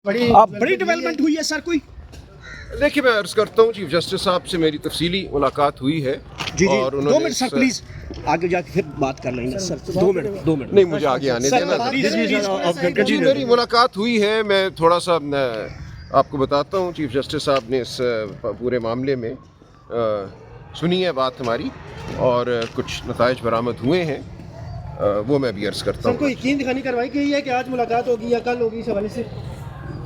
बड़ी डेवलपमेंट हुई है सर कोई? देखिए, मैं अर्ज़ करता हूँ चीफ जस्टिस साहब से मेरी तफसीली मुलाकात हुई है। जी और 2 मिनट सर प्लीज, आगे जाके फिर बात कर लेंगे सर। 2 मिनट नहीं, मुझे आगे आने देना। जी, मेरी मुलाकात हुई है। मैं थोड़ा सा आपको बताता हूँ। चीफ जस्टिस साहब ने इस पूरे मामले में सुनी है बात हमारी, और कुछ नताइज बरामद हुए हैं, वो मैं अभी अर्ज़ करता हूँ। सर कोई यकीन दिखानी करवाई गई है कि आज मुलाकात होगी या कल होगी इस हवाले से?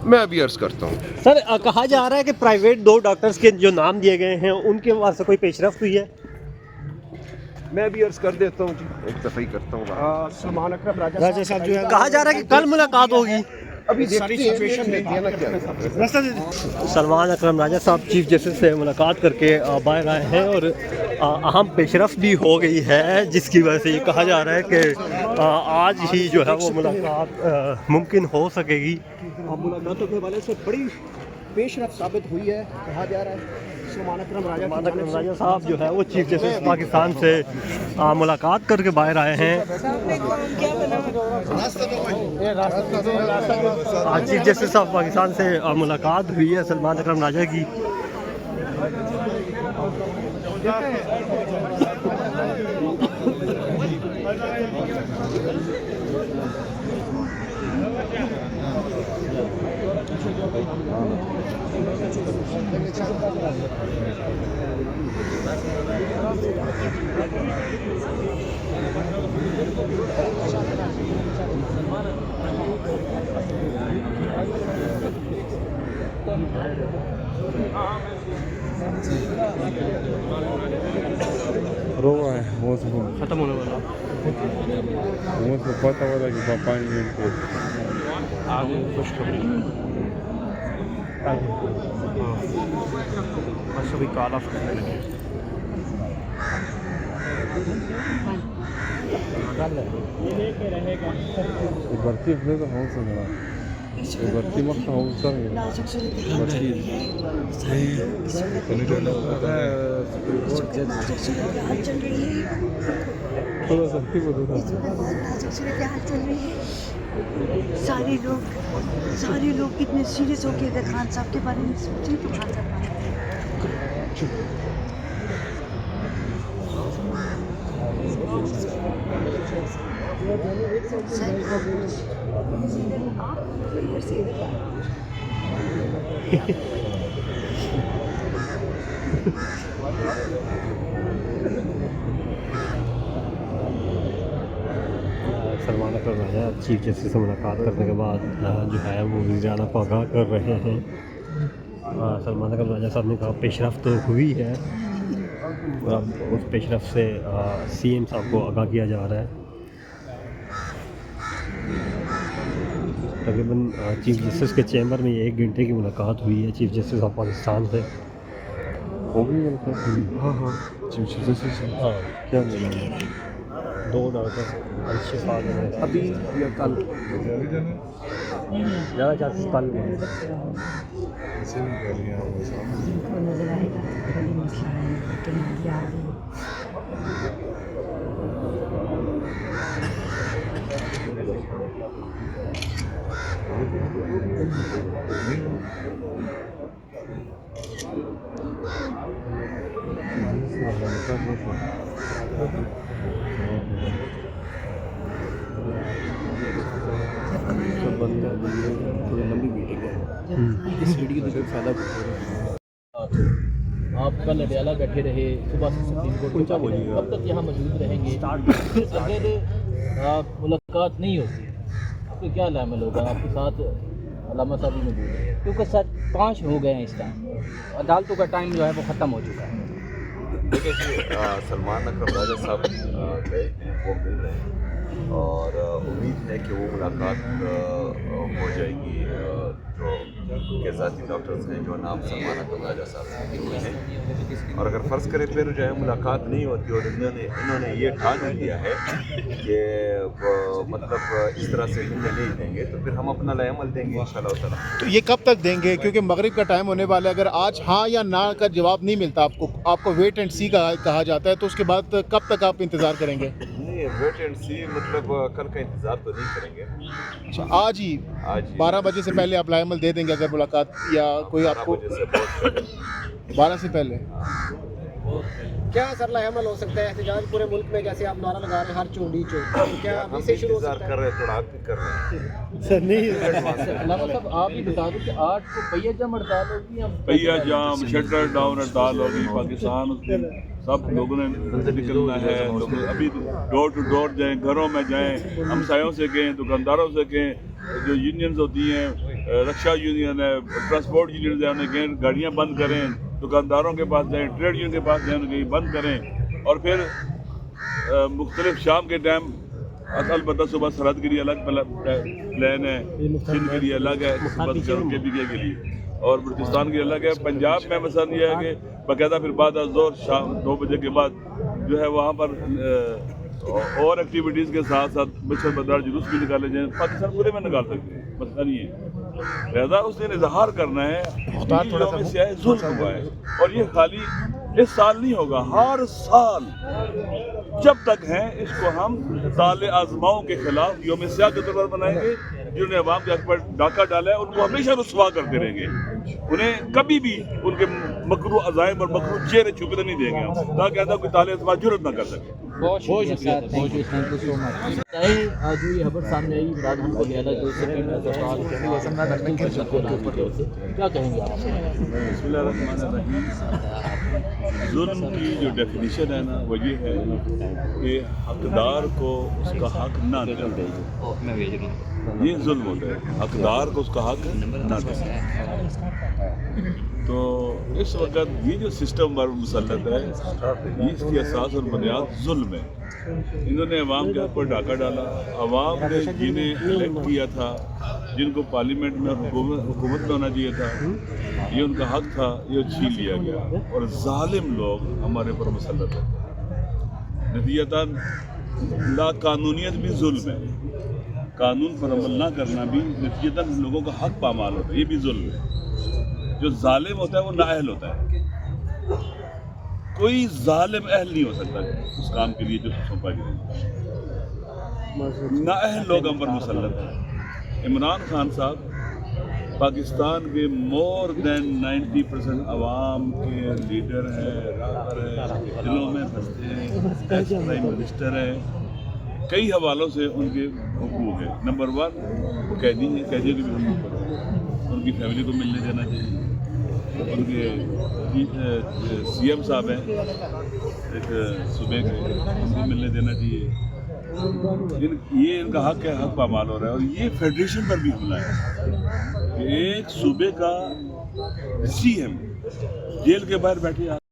मैं अभी अर्ज़ करता हूँ। सर कहा जा रहा है कि प्राइवेट 2 डॉक्टर्स के जो नाम दिए गए हैं उनके वास्ते कोई पेशरफ्त हुई है? मैं अभी अर्ज़ कर देता हूँ जी, एक दफ़ा ही करता हूँ। सलमान अकरम राजा साहब जो है, कहा जा रहा है कि कल मुलाकात होगी। अभी सारी सिचुएशन में रास्ता दे सलमान अकरम राजा साहब चीफ जस्टिस से मुलाकात करके बाहर आए हैं और अहम पेशरफ्त भी हो गई है, जिसकी वजह से ये कहा जा रहा है कि आज ही जो है वो मुलाकात मुमकिन हो सकेगी। मुलाकातों के हवाले से बड़ी पेशरफ साबित हुई है। कहा जा रहा है सलमान अकरम राजा साहब जो है वो चीफ जस्टिस पाकिस्तान से मुलाकात करके बाहर आए हैं। चीफ जस्टिस साहब पाकिस्तान से मुलाकात हुई है सलमान अकरम राजा की। रोआ है वो खत्म होने वाला उसको पता वाला कि पापा ने मिलके आगे खुशखबरी बस अभी कॉल ऑफ करने लगे। برتي بلاد حوصل برتي مقطع حوصل برتي थोड़ा सा की बोलो ना। सारे लोग कितने सीरियस हो गए थे खान साहब के बारे में सोचे तो खान साहब सलमान अकरम राजा चीफ जस्टिस से मुलाकात करने के बाद जो है वो वज़ीर-ए-आला को आगाह कर रहे हैं। सलमान अकरम राजा साहब ने कहा पेशरफ्त तो हुई है, उस पेशरफ्त से सीएम साहब को आगाह किया जा रहा है। तकरीबन चीफ जस्टिस के चैम्बर में 1 घंटे की मुलाकात हुई है चीफ जस्टिस ऑफ पाकिस्तान से। हो गई मुलाकात? हाँ चीफ जस्टिस से क्या मिला? 2 डॉक्टर अच्छे साथ अभी या कल ज़्यादा चांसेस कल ऐसे भी कर लिया वो सब। नजर आएगा बड़ी मसला है लेकिन याद थोड़ी लंबी मीटिंग है। इस वीडियो से फ़ायदा आप कल अडयाला बैठे रहे, सुबह से सुप्रीम कोर्ट कब तक यहाँ मौजूद रहेंगे? अगर मुलाकात नहीं होती तो क्या लामल होगा? आपके साथ अलामा साहब भी मौजूद है, क्योंकि सर 5 हो गए हैं इस टाइम, अदालतों का टाइम जो है वो ख़त्म हो चुका है। देखिए जी, सलमान अकरम राजा साहब गए हैं, वो मिल रहे हैं और उम्मीद है कि वो मुलाकात हो जाएगी। जो उनके ज़ाती डॉक्टर्स हैं जो नाम सलमान अकरम राजा साहब से लिखे हुए हैं, और अगर फ़र्ज़ करें फिर जो है मुलाकात नहीं होती और इन्होंने ये ठान लिया है कि मतलब इस तरह से निर्णय नहीं देंगे, तो फिर हम अपना लाएमल देंगे इंशाअल्लाह ताला। तो ये कब तक देंगे? क्योंकि मगरिब का टाइम होने वाला है। अगर आज हाँ या ना का जवाब नहीं मिलता आपको वेट एंड सी का कहा जाता है, तो उसके बाद कब तक आप इंतज़ार करेंगे? नहीं, वेट एंड सी, मतलब कल का इंतजार तो नहीं करेंगे। अच्छा, आज ही आज 12 बजे से पहले आप लाएमल दे देंगे अगर मुलाकात या कोई 12 आपको बजे से बहुत 12 से पहले? क्या सर लाएमल हो सकता है एहतजाज पूरे मुल्क में, जैसे आप नारा लगा रहे हैं हर चौड़ी चौक, क्या हम अभी से शुरू हो इंतजार सकता कर है? रहे हैं, थोड़ा आप भी कर रहे हैं। सर नहीं अलामा साहब आप ही बता दो कि 8 को पहिया जम हड़ताल होगी या पहिया जाम, शटर डाउन हड़ताल होगी पाकिस्तान उसमें, सब लोगों ने निकलना है। लोग अभी डोर टू डोर जाएं, घरों में जाएं, हमसायों से कहें, दुकानदारों से कहें, जो यूनियंस होती हैं, रक्षा यूनियन है, ट्रांसपोर्ट यूनियन है, उन्हें कहें गाड़ियाँ बंद करें, दुकानदारों के पास जाएं, ट्रेड यूनियन के पास जाएं, उन्हें कहें बंद करें। और फिर मुख्तलिफ शाम के टाइम अलबत्ता सुबह सरहद के लिए अलग प्लान है, सिंध के लिए अलग है, KPK के लिए, और बलूचिस्तान के अलग है। पंजाब में मसलन ये है कि बाकायदा फिर बाद जोर शाम 2 बजे के बाद जो है वहाँ पर और एक्टिविटीज़ के साथ साथ मिशन बदर जुलूस भी निकाले जाएँ। पाकिस्तान पूरे में निकाल सकते हैं, मसला नहीं है। लिहाजा उस दिन इजहार करना है कि यौम स्याह जुल्म हुआ है, और ये खाली इस साल नहीं होगा, हर साल जब तक हैं इसको हम ताले आजमाओं के खिलाफ यौम स्याह के तौर पर मनाएंगे। जिन्होंने अवाम के हक पर डाका डाला है उनको हमेशा रुस्वा करते रहेंगे, उन्हें कभी भी उनके मकरू अज़ाइम और मकरू चेहरे छुपने नहीं देंगे हम, ताकि ऐसा कोई ताले आजमा जुर्रत ना कर सके। बहुत शुक्रिया, थैंक यू सो मच। आज ये खबर सामने आई इमरान खान को लिया जो सुप्रीम क्या कहेंगे आप? जुल्म की जो डेफिनेशन है ना वो ये है कि हकदार को उसका हक ना देना, ये जुल्म होता है। हकदार को उसका हक ना देना। तो इस वक्त ये जो सिस्टम पर मुसल्लत है, ये इसकी असास और बुनियाद जुल्म है। इन्होंने अवाम के हक पर डाका डाला। अवाम ने जिन्हें इलेक्ट किया था, जिनको पार्लियामेंट में हुकूमत में होना चाहिए था, ये उनका हक था, ये छीन लिया गया, और जालिम लोग हमारे पर मुसल्लत है। नतीजतन लाकानूनियत भी जुल्म है, कानून पर अमल ना करना भी नतीजतन लोगों का हक पामाल होता है, ये भी जुल्म है। जो जालिम होता है वो नाअहल होता है, कोई जालिम अहल नहीं हो सकता उस काम के लिए जो सौंपा गया। नाअहल लोग हम पर मुसल्लत हैं। इमरान खान साहब पाकिस्तान के मोर देन 90% अवाम के लीडर हैं, रहबर हैं, दिलों में बसते हैं, एक्स प्राइम मिनिस्टर हैं। कई हवालों से उनके हुकूक है। नंबर 1 वो कैदी हैं, कैदियों की भी उनकी फैमिली को मिलने देना चाहिए। उनके CM साहब हैं एक सूबे के, उनको मिलने देना चाहिए। ये इनका हक है, हक पामाल हो रहा है। और ये फेडरेशन पर भी हमला है कि एक सूबे का CM जेल के बाहर बैठे